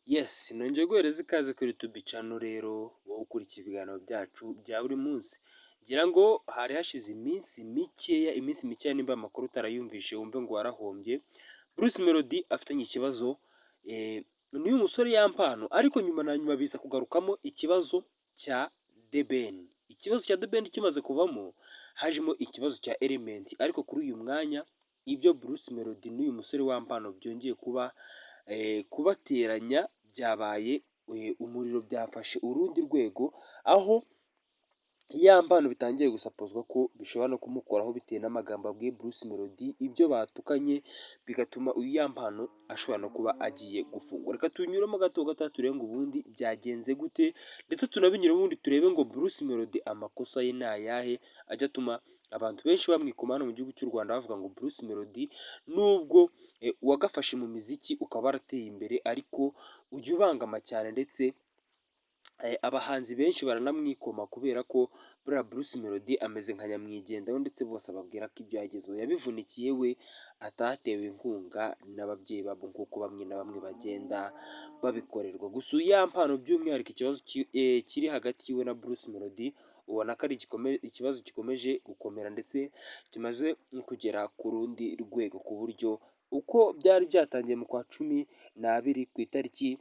Yes, nongeye guhereza ikaze kuri YouTube channel rero wowe ukurikira ibiganiro byacu bya buri munsi. Ngira ngo hari hashize iminsi mikeya nimba amakuru utarayumvishe wumve ngo warahombye. Bruce Melody afitanye ikibazo n'uyu musore Yampano ariko nyuma na nyuma biza kugarukamo ikibazo cya The Ben. Ikibazo cya The Ben kimaze kuvamo hajemo ikibazo cya Element ariko kuri uyu mwanya ibyo Bruce Melody n'uyu musore Yampano byongeye kubateranya byabaye umuriro byafashe urundi rwego aho Yampano bitangiye gusapozwa ko bishobora no kumukoraho bitewe n'amagambo abwiye Bruce Melody ibyo batukanye bigatuma uyu Yampano ashobora no kuba agiye gufungwa. Reka tunyuremo gato turebe ngo ubundi byagenze gute ndetse tunabinyuremo ubundi turebe ngo Bruce Melody amakosa ye ni ayahe ajya atuma abantu benshi bamwikoma hano mu gihugu cy'u Rwanda bavuga ngo Bruce Melody nubwo wagafashe mu miziki ukaba warateye imbere ariko ujya ubangama cyane ndetse abahanzi benshi baranamwikoma kubera ko buriya Bruce Melody ameze nka nyamwigendaho ndetse bose babwira ko ibyo yagezeho yabivunikiye we atatewe inkunga n'ababyeyi babo nk'uko bamwe na bamwe bagenda babikorerwa. Gusa uyu Yampano by'umwihariko ikibazo kiri hagati yiwe na Bruce Melody ubona ko ari ikibazo gikomeje gukomera ndetse kimaze kugera ku rundi rwego ku buryo uko byari byatangiye mu kwa cumi n'abiri ku itariki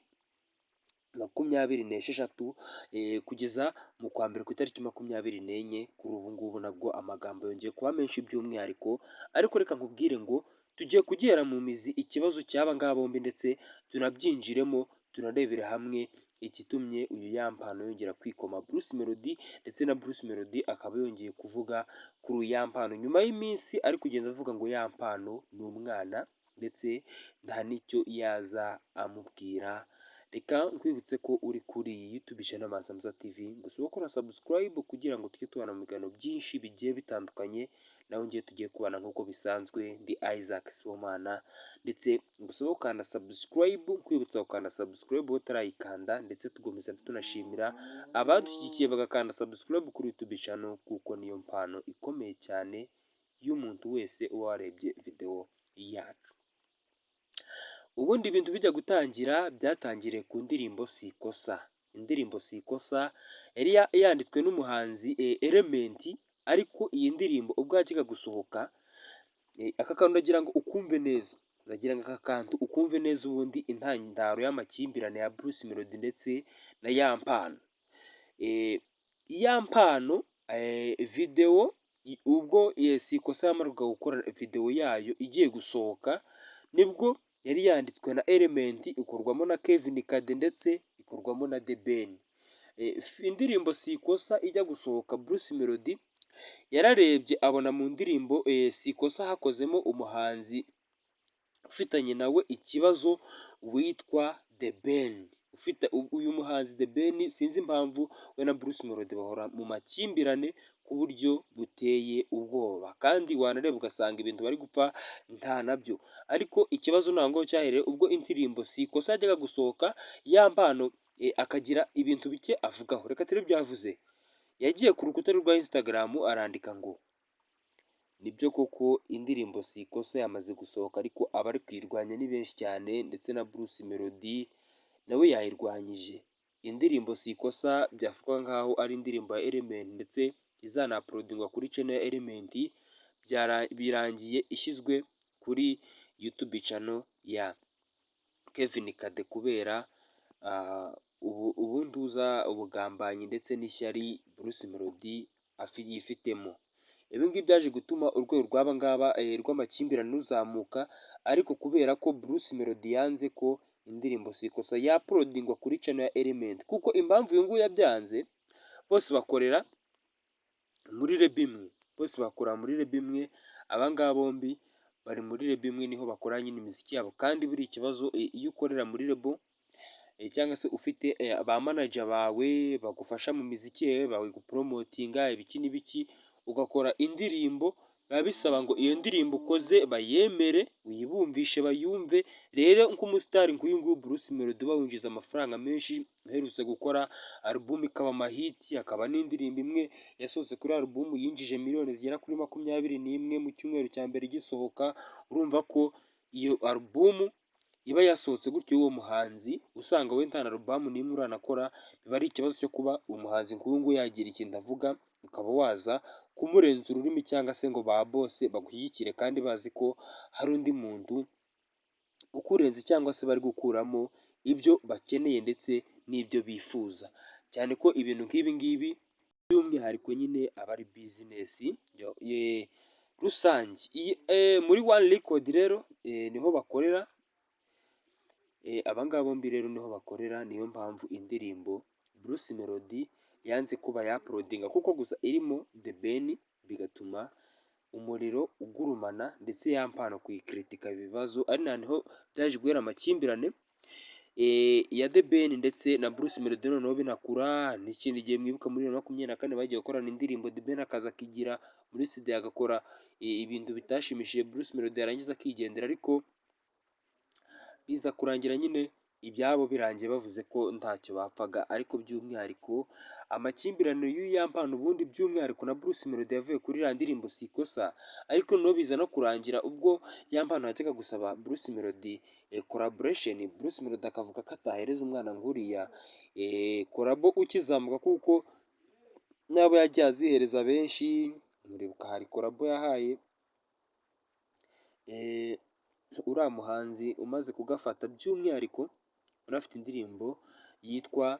26 kugeza mu kwa mbere ku itariki 24 kuri ubu ngubu nabwo amagambo yongeye kuba menshi by'umwihariko ariko reka nkubwire ngo tugiye kugera mu mizi ikibazo cy'aba ngaba bombi ndetse tunabyinjiremo tunarebera hamwe igitumye uyu Yampano yongera kwikoma Bruce Melody ndetse na Bruce Melody akaba yongeye kuvuga kuri uyu Yampano nyuma y'iminsi ari kugenda avuga ngo Yampano ni umwana ndetse nta n'icyo yaza amubwira. Reka nkwibutse ko uri kuri iyi YouTube channel Mansamza TV gusa ukora subscribe kugira ngo tujye tubana mu biganiro byinshi bigiye bitandukanye nawe ngiye tugiye kubana nk'uko bisanzwe ndi Isaac Sibomana ndetse gusa ukanda subscribe nkwibutsa ukanda subscribe utarayikanda ndetse tugomeza tunashimira abadushyigikiye bagakanda subscribe kuri YouTube channel kuko niyo mpano ikomeye cyane y'umuntu wese uba warebye video yacu. Ubundi ibintu bijya gutangira byatangiriye ku ndirimbo Sikosa. Indirimbo Sikosa yari yanditswe n'umuhanzi Element ariko iyi ndirimbo ubwo yajyaga gusohoka aka kantu ndagira ngo ukumve neza. Ndagira ngo aka kantu ukumve neza ubundi intandaro y'amakimbirane ya Bruce Melody ndetse na Yampano. Yampano video ubwo Sikosa yamaraga gukora video yayo igiye gusohoka nibwo yari yanditswe na Element ikorwamo na Kevin Kade ndetse ikorwamo na The Ben. Indirimbo Sikosa ijya gusohoka Bruce Melody yararebye abona mu ndirimbo Sikosa hakozemo umuhanzi ufitanye nawe ikibazo witwa The Ben. Uyu muhanzi The Ben sinzi impamvu we na Bruce Melody bahora mu makimbirane ku buryo buteye ubwoba kandi wanareba ugasanga ibintu bari gupfa nta nabyo ariko ikibazo ntabwo cyahereye ubwo indirimbo Sikosa yajyaga gusohoka Yampano akagira ibintu bike avugaho. Reka turi byavuze yagiye ku rukuta rwa Instagram arandika ngo nibyo koko indirimbo Sikosa yamaze gusohoka ariko abari kwirwanya ni benshi cyane ndetse na Bruce Melody nawe yayirwanyije. Indirimbo Sikosa byafatwa nkaho ari indirimbo ya Element ndetse izanaprodingwa kuri channel ya Element birangiye ishyizwe kuri YouTube channel ya Kevin Kade kubera ubunduza ubugambanyi ndetse n'ishyari Bruce Melody yifitemo. Ibi ngibi byaje gutuma urwego rw'aba ngaba rw'amakimbirane ruzamuka ariko kubera ko Bruce Melody yanze ko indirimbo Sikosa yaprodingwa kuri channel ya Element kuko impamvu uyu nguyu yabyanze bose bakorera muri rebe imwe aba ngaba bombi bari muri rebe imwe niho bakora nyine imiziki yabo kandi buri ikibazo iyo ukorera muri rebo cyangwa se ufite ba manager bawe bagufasha mu miziki yawe bawe gupromotinga ibiki n'ibiki ugakora indirimbo biba bisaba ngo iyo ndirimbo ukoze bayemere uyibumvishe bayumve. Rero nk'umusitari nk'uyu nguyu Bruce Melody bawinjiza amafaranga menshi aherutse gukora album ikaba amahiti akaba n'indirimbo imwe yasohotse kuri album yinjije miliyoni zigera kuri 21 mu cyumweru cya mbere gisohoka. Urumva ko iyo album iba yasohotse gutyo y'uwo muhanzi, usanga we nta na alubamu n'imwe uranakora, biba ari ikibazo cyo kuba umuhanzi nk'uyu nguyu yagira ikintu avuga, ukaba waza kumurenza ururimi cyangwa se ngo ba bose bagushyigikire kandi bazi ko hari undi muntu ukurenze cyangwa se bari gukuramo ibyo bakeneye ndetse n'ibyo bifuza, cyane ko ibintu nk'ibi ngibi by'umwihariko nyine aba ari bizinesi rusange. Muri One Record rero niho bakorera, aba ngaba bombi rero niho bakorera, niyo mpamvu indirimbo Bruce Melody yanze kuba yapolodinga kuko gusa irimo The Ben, bigatuma umuriro ugurumana ndetse ya mpano kuyikritika ibibazo, ari naho byaje guhera amakimbirane ya The Ben ndetse na Bruce Melody, noneho binakura n'ikindi gihe mwibuka muri 2024 bagiye gukorana indirimbo, The Ben akaza akigira muri studio agakora ibintu bitashimishije Bruce Melody, yarangiza akigendera, ariko biza kurangira nyine ibyabo birangiye bavuze ko ntacyo bapfaga, ariko by'umwihariko amakimbirane y'uya mpano ubundi by'umwihariko na Bruce Melody yavuye kuri iriya ndirimbo Sikosa, ariko noneho biza no kurangira ubwo ya mpano yajyaga gusaba Bruce Melody collaboration, Bruce Melody akavuga ko atahereza umwana nk'uriya collabo ukizamuka, kuko n'abo yagiye azihereza benshi, muribuka hari collabo yahaye uriya muhanzi umaze kugafata, by'umwihariko unafite indirimbo yitwa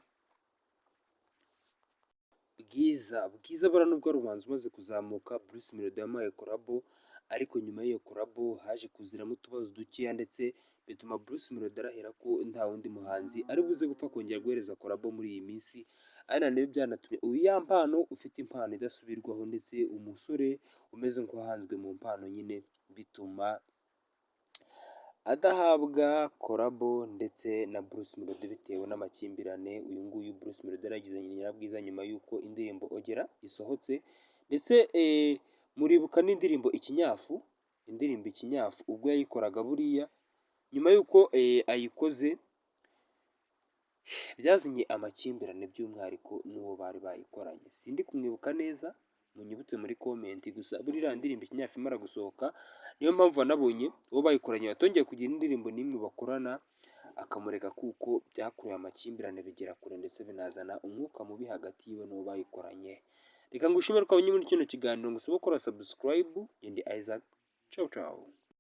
Bwiza bara, nubwo ari umuhanzi umaze kuzamuka Bruce Melody yamuhaye collabo, ariko nyuma y'iyo collabo haje kuziramo utubazo dukeya, ndetse bituma Bruce Melody arahira ko nta wundi muhanzi ari buze gupfa kongera guhereza collabo muri iyi minsi, ari na nabyo byanatumye uyu mpano ufite impano idasubirwaho ndetse umusore umeze nk'uwahanzwe mu mpano nyine, bituma adahabwa collabo ndetse na Bruce Melody bitewe n'amakimbirane uyu nguyu Bruce Melody yaragizanye na Nyirabwiza nyuma y'uko indirimbo Ogera isohotse, ndetse muribuka n'indirimbo Ikinyafu, ubwo yayikoraga buriya nyuma y'uko ayikoze byazanye amakimbirane by'umwihariko n'uwo bari bayikoranye, sindi kumwibuka neza, munyibutse muri komenti, gusa buriya ndirimbo Ikinyafu imara gusohoka niyo mpamvu wanabonye uwo bayikoranye batongeye kugira indirimbo n'imwe bakorana, akamureka kuko byakuruye amakimbirane bigera kure ndetse binazana umwuka mubi hagati yiwe n'uwo bayikoranye. Reka ngushimire ko wabonye muri kino kiganiro, ngusaba gukora subscribe, ndi Isaac, ciao ciao.